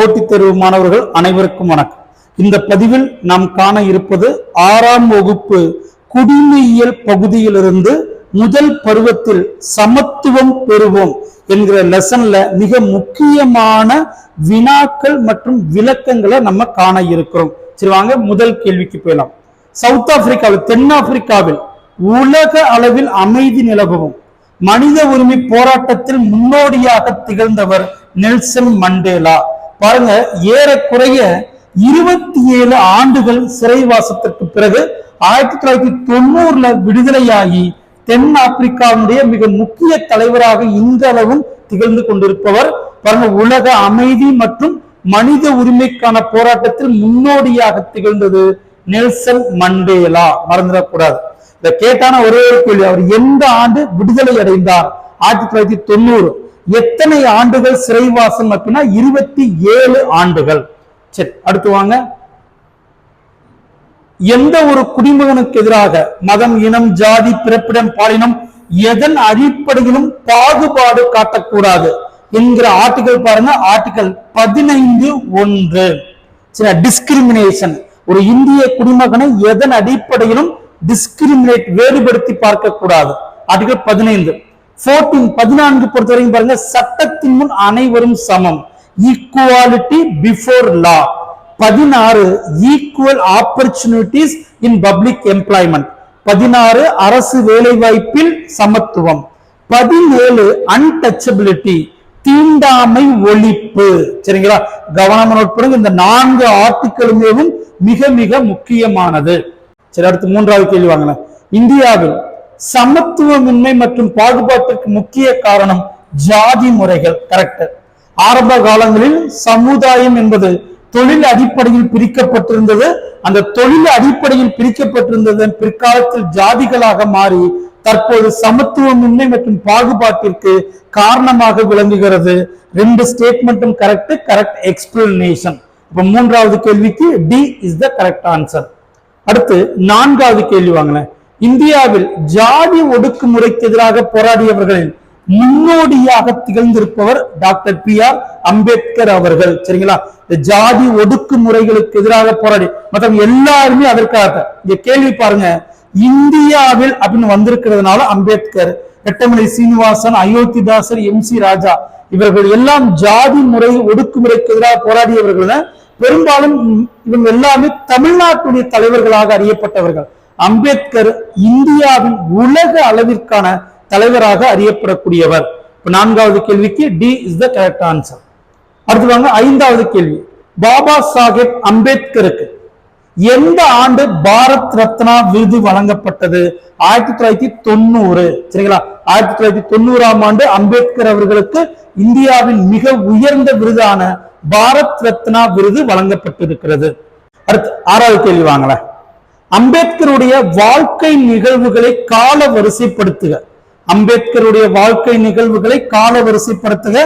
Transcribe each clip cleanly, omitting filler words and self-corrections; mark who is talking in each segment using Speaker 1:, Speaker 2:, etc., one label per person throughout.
Speaker 1: போட்டித் தேர்வு மாணவர்கள் அனைவருக்கும் வணக்கம். இந்த பதிவில் நாம் காண இருப்பது 6ஆம் வகுப்பு குடிமையியல் பகுதியிலிருந்து முதல் பருவத்தில் சமத்துவம் பெறுவோம் என்கிற லெசன்ல மிக முக்கியமான வினாக்கள் மற்றும் விளக்கங்களை நம்ம காண இருக்கிறோம். சரி, வாங்க முதல் கேள்விக்கு போயிடலாம். சவுத் ஆப்பிரிக்காவில், தென்னாப்பிரிக்காவில் உலக அளவில் அமைதி நிலவும் மனித உரிமை போராட்டத்தில் முன்னோடியாக திகழ்ந்தவர் நெல்சன் மண்டேலா. பாருங்க, ஏறக்குறைய 27 ஆண்டுகள் சிறைவாசத்திற்கு பிறகு 1990 விடுதலையாகி தென் ஆப்பிரிக்காவுடைய மிக முக்கிய தலைவராக இன்றளவும் திகழ்ந்து கொண்டிருப்பவர். பாருங்க, உலக அமைதி மற்றும் மனித உரிமைக்கான போராட்டத்தில் முன்னோடியாக திகழ்ந்தது நெல்சன் மண்டேலா. மறந்துடக்கூடாது. இதை கேட்டான ஒரே ஒரு கேள்வி, அவர் எந்த ஆண்டு விடுதலை அடைந்தார்? 1990. எத்தனை ஆண்டுகள் சிறைவாசம் அப்படின்னா 27 ஆண்டுகள். சரி, அடுத்து வாங்க. எந்த ஒரு குடிமகனுக்கு எதிராக மதம், இனம், ஜாதி, பிறப்பிடம், பாலினம் எதன் அடிப்படையிலும் பாகுபாடு காட்டக்கூடாது என்கிற ஆர்டிகல் பாருங்க, ஆர்டிகல் 15(1). சரி, டிஸ்கிரிமினேஷன். ஒரு இந்திய குடிமகனை எதன் அடிப்படையிலும் டிஸ்கிரிமினேட், வேறுபடுத்தி பார்க்க கூடாது. ஆர்டிகல் 15. 14 பொறுத்தவரைக்கும் பாருங்க, சட்டத்தின் முன் அனைவரும் சமம், equality before law. 16 equal opportunities in public employment. 16 அரசு வேலை வாய்ப்பில் சமத்துவம். 17 அன்டச்சபிலிட்டி, தீண்டாமை ஒழிப்பு. சரிங்களா, கவனமா நோட் பண்ணுங்க. இந்த 4 ஆர்டிகளுமே மிக மிக முக்கியமானது. சரி, அடுத்து 3வது கேள்வி வாங்க. இந்தியாவில் சமத்துவமின்மை மற்றும் பாகுபாட்டிற்கு முக்கிய காரணம் ஜாதி முறைகள். கரெக்ட். ஆரம்ப காலங்களில் சமுதாயம் என்பது தொழில் அடிப்படையில் பிரிக்கப்பட்டிருந்தது. அந்த தொழில் அடிப்படையில் பிரிக்கப்பட்டிருந்ததன் பிற்காலத்தில் ஜாதிகளாக மாறி தற்போது சமத்துவமின்மை மற்றும் பாகுபாட்டிற்கு காரணமாக விளங்குகிறது. 2 ஸ்டேட்மெண்ட்டும் கரெக்ட். Correct explanation. இப்ப 3வது கேள்விக்கு D is the correct answer. அடுத்து 4வது கேள்வி வாங்கினேன். இந்தியாவில் ஜாதி ஒடுக்குமுறைக்கு எதிராக போராடியவர்களில் முன்னோடியாக திகழ்ந்திருப்பவர் டாக்டர் பி.ஆர். அம்பேத்கர் அவர்கள். சரிங்களா, இந்த ஜாதி ஒடுக்குமுறைகளுக்கு எதிராக போராடி மற்ற எல்லாருமே அதற்காக. இந்த கேள்வி பாருங்க, இந்தியாவில் அப்படின்னு வந்திருக்கிறதுனால அம்பேத்கர், ரெட்டமலை சீனிவாசன், அயோத்திதாசர், எம்.சி. ராஜா இவர்கள் எல்லாம் ஜாதி முறை ஒடுக்குமுறைக்கு எதிராக போராடியவர்கள். பெரும்பாலும் இவங்க எல்லாமே தமிழ்நாட்டுடைய தலைவர்களாக அறியப்பட்டவர்கள். அம்பேத்கர் இந்தியாவின் உலக அளவிற்கான தலைவராக அறியப்படக்கூடியவர். 4வது கேள்விக்கு D is the correct answer. அடுத்து வாங்க 5வது கேள்வி. பாபா சாஹேப் அம்பேத்கருக்கு எந்த ஆண்டு பாரத் ரத்னா விருது வழங்கப்பட்டது? 1990. சரிங்களா, 1990ஆம் ஆண்டு அம்பேத்கர் அவர்களுக்கு இந்தியாவின் மிக உயர்ந்த விருதான பாரத் ரத்னா விருது வழங்கப்பட்டிருக்கிறது. அடுத்து 6வது கேள்வி வாங்கல. அம்பேத்கருடைய வாழ்க்கை நிகழ்வுகளை கால வரிசைப்படுத்துக. அம்பேத்கருடைய வாழ்க்கை நிகழ்வுகளை கால வரிசைப்படுத்துக.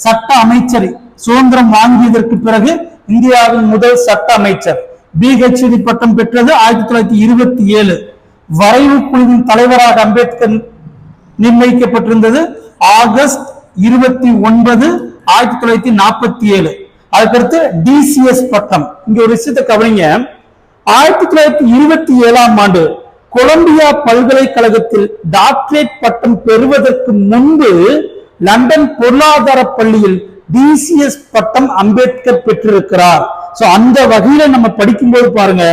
Speaker 1: சட்ட அமைச்சர், சுதந்திரம் வாங்கியதற்கு பிறகு இந்தியாவின் முதல் சட்ட அமைச்சர். PhD பட்டம் பெற்றது 1927. வரைவு குழுவின் தலைவராக அம்பேத்கர் நிர்ணயிக்கப்பட்டிருந்தது ஆகஸ்ட் 29, 1947. அதுக்கடுத்து DCS பட்டம். இங்க ஒரு விஷயத்தை கவனிங்க. 1927ஆம் ஆண்டு கொலம்பியா பல்கலைக்கழகத்தில் டாக்டரேட் பட்டம் பெறுவதற்கு முன்பு லண்டன் பொருளாதார பள்ளியில் DCS பட்டம் அம்பேத்கர் பெற்றிருக்கிறார். சோ அந்த வகையில நம்ம படிக்கும்போது பாருங்க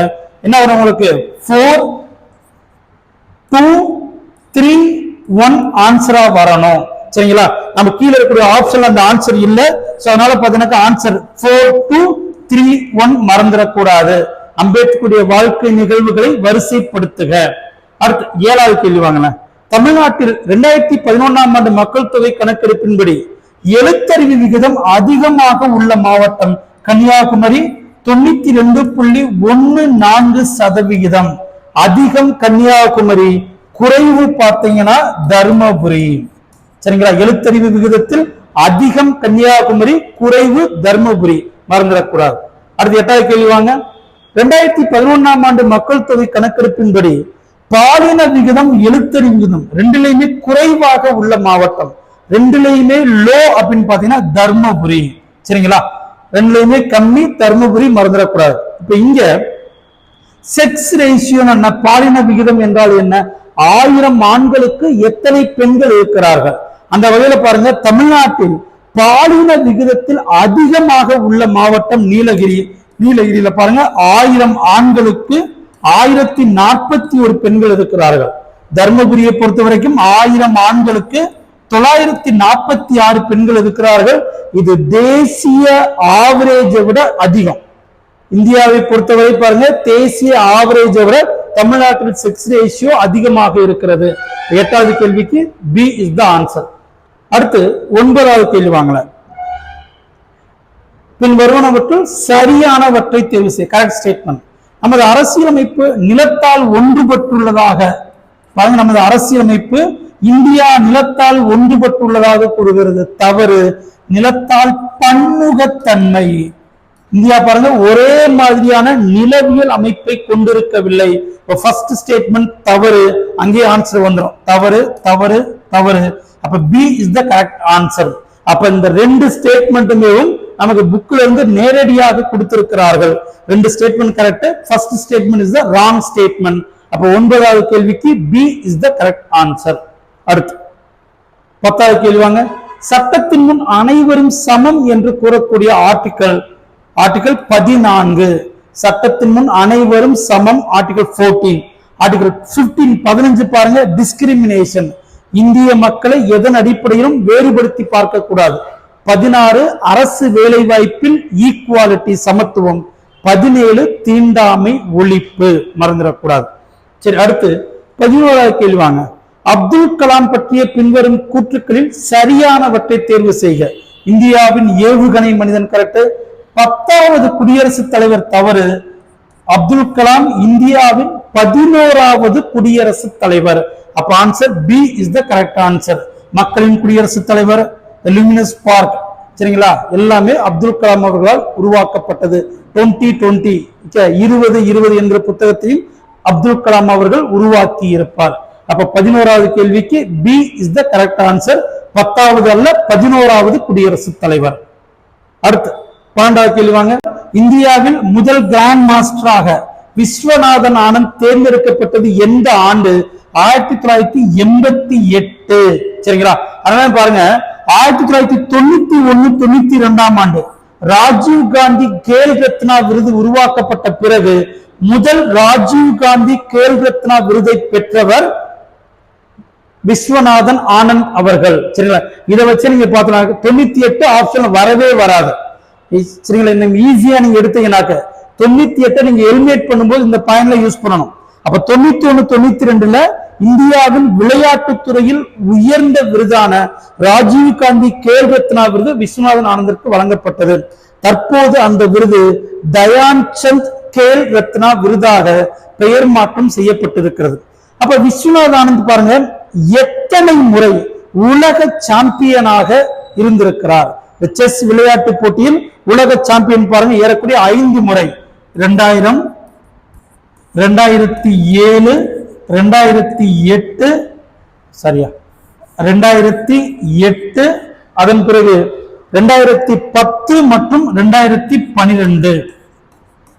Speaker 1: என்ன வரும் உங்களுக்கு, 4, 2, 3, 1 ஆன்சரா வரணும். சரிங்களா, நம்ம கீழே இருக்கக்கூடிய ஆப்ஷன்ல அந்த ஆன்சர் இல்ல. சோ அதனால பாத்தீங்கன்னா ஆன்சர் 4, 2, 3, 1 மறந்துடக்கூடாது. அம்பேத்கருடைய வாழ்க்கை நிகழ்வுகளை வரிசைப்படுத்துக. அடுத்து 7வது கேள்வி வாங்கின. தமிழ்நாட்டில் 2011ஆம் ஆண்டு மக்கள் தொகை கணக்கெடுப்பின்படி எழுத்தறிவு விகிதம் அதிகமாக உள்ள மாவட்டம் கன்னியாகுமரி, 92.14%. அதிகம் கன்னியாகுமரி, குறைவு பார்த்தீங்கன்னா தர்மபுரி. சரிங்களா, எழுத்தறிவு விகிதத்தில் அதிகம் கன்னியாகுமரி, குறைவு தர்மபுரி. மறந்துடக்கூடாது. அடுத்து 8வது கேள்வி வாங்க. 2011ஆம் ஆண்டு மக்கள் தொகை கணக்கெடுப்பின்படி பாலின விகிதம், எழுத்தறிவு விகிதம் ரெண்டுலையுமே குறைவாக உள்ள மாவட்டம், ரெண்டுலையுமே லோ அப்படின்னு பாத்தீங்கன்னா தர்மபுரி. சரிங்களா, ரெண்டுலயுமே கம்மி, தர்மபுரி மறந்துடக்கூடாது. இப்ப இங்க செக்ஸ் ரேஷியோ பாலின விகிதம் என்றால் என்ன? 1000 ஆண்களுக்கு எத்தனை பெண்கள் இருக்கிறார்கள்? அந்த வகையில பாருங்க, தமிழ்நாட்டில் பாலின விகிதத்தில் அதிகமாக உள்ள மாவட்டம் நீலகிரி. நீலகிரியில பாருங்க 1000 ஆண்களுக்கு 1041 பெண்கள் இருக்கிறார்கள். தர்மபுரியை பொறுத்த வரைக்கும் 1000 ஆண்களுக்கு 946 பெண்கள் இருக்கிறார்கள். இது தேசிய ஆவரேஜை விட அதிகம். இந்தியாவை பொறுத்தவரை பாருங்க, தேசிய ஆவரேஜை விட தமிழ்நாட்டில் செக்ஸ் ரேஷியோ அதிகமாக இருக்கிறது. 8வது கேள்விக்கு பி இஸ் த ஆன்சர். அடுத்து 9வது கேள்வி வாங்கல. பின் வருவனவற்றுள் சரியானவற்றை தேர்வு செய்ய. Correct statement. நமது அரசியலமைப்பு நிலத்தால் ஒன்றுபட்டுள்ளதாக பாருங்க, நமது அரசியலமைப்பு இந்தியா நிலத்தால் ஒன்றுபட்டுள்ளதாக கூறுகிறது. தவறு. நிலத்தால் பன்முகத்தன்மை. இந்தியா பாருங்க ஒரே மாதிரியான நிலவியல் அமைப்பை கொண்டிருக்கவில்லை. ஃபர்ஸ்ட் ஸ்டேட்மெண்ட் தவறு. அங்கே ஆன்சர் வந்துடும். தவறு தவறு தவறு. அப்ப B is the correct answer. அப்ப இந்த ரெண்டு ஸ்டேட்மெண்ட்டுமே நமக்கு புக்ல இருந்து நேரடியாக கொடுத்திருக்கிறார்கள். ரெண்டு statement correct. First statement is the wrong statement. அப்ப 9வது கேள்விக்கு B is the correct answer. அடுத்து 10வது கேள்வி வாங்க. சட்டத்தின் முன் அனைவரும் சமம் என்று கூறக்கூடிய ஆர்டிகல் 14. சட்டத்தின் முன் அனைவரும் சமம் ஆர்டிகல் 14. ஆர்டிகல் 15 15 பாருங்க, டிஸ்கிரிமினேஷன். இந்திய மக்களை எதன் அடிப்படையிலும் வேறுபடுத்தி பார்க்க கூடாது. 16 அரசு வேலை வாய்ப்பில் ஈக்குவாலிட்டி, சமத்துவம். 17 தீண்டாமை ஒழிப்பு, மறந்துடக்கூடாது. சரி, அடுத்து 11வது கேள்வி வாங்க. அப்துல் கலாம் பற்றிய பின்வரும் கூற்றுக்களில் சரியானவற்றை தேர்வு செய்க. இந்தியாவின் ஏவுகணை மனிதன் கரெக்ட். 10வது குடியரசுத் தலைவர் தவறு. அப்துல் கலாம் இந்தியாவின் 11வது குடியரசுத் தலைவர். அப்ப answer B is the correct answer. மக்களின் குடியரசுத் தலைவர், லூமினஸ் பார்க், சரிங்களா, எல்லாமே அப்துல் கலாம் அவர்களால் உருவாக்கப்பட்டது. 2020 2020 என்ற புத்தகத்தையும் அப்துல் கலாம் அவர்கள் உருவாக்கி இருப்பார். அப்ப 11வது கேள்விக்கு B is the correct answer. 10வது அல்ல, 11வது குடியரசுத் தலைவர். அடுத்து 12வது கேள்வி வாங்க. இந்தியாவில் முதல் கிராண்ட் மாஸ்டராக விஸ்வநாதன் ஆனந்த் தேர்ந்தெடுக்கப்பட்டது எந்த ஆண்டு? 1988. சரிங்களா, அதனால பாருங்க 1991 92ஆம் ஆண்டு ராஜீவ் காந்தி கேல் ரத்னா விருது உருவாக்கப்பட்ட பிறகு முதல் ராஜீவ் காந்தி கேல் ரத்னா விருதை பெற்றவர் விஸ்வநாதன் ஆனந்த் அவர்கள். சரிங்களா, இதை வச்சு நீங்க பார்த்தீங்கன்னா 98 ஆப்ஷன் வரவே வராது. சரிங்களா, ஈஸியா நீங்க எடுத்தீங்கன்னாக்க 98 நீங்க எலிமினேட் பண்ணும்போது இந்த பாயிண்ட்ல யூஸ் பண்ணணும். அப்ப 91 92ல இந்தியாவின் விளையாட்டுத் துறையில் உயர்ந்த விருதான ராஜீவ் காந்தி கேல் ரத்னா விருது விஸ்வநாதன் ஆனந்திற்கு வழங்கப்பட்டது. தற்போது அந்த விருது தயான் சந்த் கேல் ரத்னா விருதாக பெயர் மாற்றம் செய்யப்பட்டிருக்கிறது. அப்ப விஸ்வநாதன் ஆனந்த் பாருங்க எத்தனை முறை உலக சாம்பியனாக இருந்திருக்கிறார். செஸ் விளையாட்டு போட்டியில் உலக சாம்பியன் பாருங்க ஏறக்குறைய 5 முறை. 2000, 2007, 2008, சரியா 2008, அதன் பிறகு 2010 மற்றும் 2012.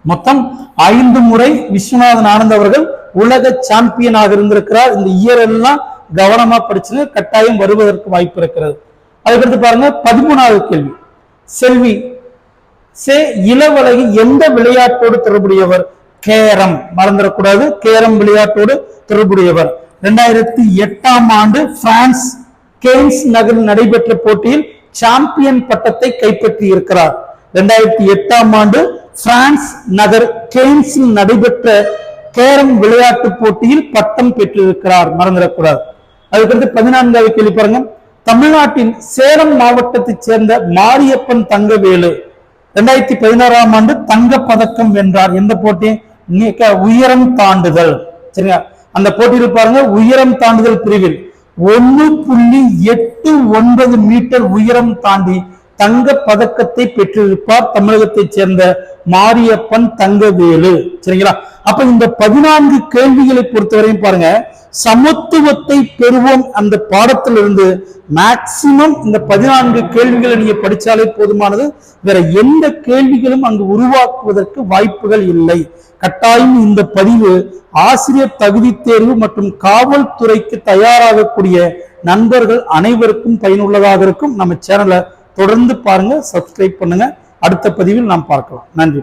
Speaker 1: மொத்தம் 5 முறை விஸ்வநாதன் ஆனந்த் அவர்கள் உலக சாம்பியனாக இருந்திருக்கிறார். இந்த இயர் எல்லாம் கவனமா படிச்சு கட்டாயம் வருவதற்கு வாய்ப்பு இருக்கிறது. அதுக்கடுத்து பாருங்க 13வது கேள்வி. செல்வி சே இளவழகி எந்த விளையாட்டோடு தொடர்புடையவர்? கேரம், மறந்துடக்கூடாது. கேரம் விளையாட்டோடு தொடர்புடையவர். 2008ஆம் ஆண்டு பிரான்ஸ் கேன்ஸ் நகரில் நடைபெற்ற போட்டியில் சாம்பியன் பட்டத்தை கைப்பற்றி இருக்கிறார். 2008ஆம் ஆண்டு பிரான்ஸ் நகர் கேன்ஸில் நடைபெற்ற கேரம் விளையாட்டு போட்டியில் பட்டம் பெற்றிருக்கிறார், மறந்துடக்கூடாது. அதுக்கடுத்து 14வது கேள்வி பாருங்க. தமிழ்நாட்டின் சேலம் மாவட்டத்தைச் சேர்ந்த மாரியப்பன் தங்கவேலு 2016ஆம் ஆண்டு தங்க பதக்கம் வென்றார். எந்த போட்டி? உயரம் தாண்டுதல். சரிங்களா, அந்த போட்டியில் பாருங்க உயரம் தாண்டுதல் பிரிவில் 1.89 மீட்டர் உயரம் தாண்டி தங்க பதக்கத்தை பெற்றிருப்பார் தமிழகத்தைச் சேர்ந்த மாரியப்பன் தங்கவேலு. சரிங்களா? அப்ப இந்த 14 கேள்விகளை பொறுத்தவரையும் பாருங்க, சமத்துவத்தை பெறுவோம் அந்த பாடத்திலிருந்து மேக்சிமம் இந்த 14 கேள்விகளை நீங்க படிச்சாலே போதுமானது. வேற எந்த கேள்விகளும் அங்கு உருவாக்குவதற்கு வாய்ப்புகள் இல்லை. கட்டாயம் இந்த பதிவு ஆசிரியர் தகுதி தேர்வு மற்றும் காவல்துறைக்கு தயாராகக்கூடிய நண்பர்கள் அனைவருக்கும் பயனுள்ளதாக இருக்கும். நம்ம சேனலை தொடர்ந்து பாருங்க, சப்ஸ்கிரைப் பண்ணுங்க. அடுத்த பதிவில் நாம் பார்க்கலாம். நன்றி.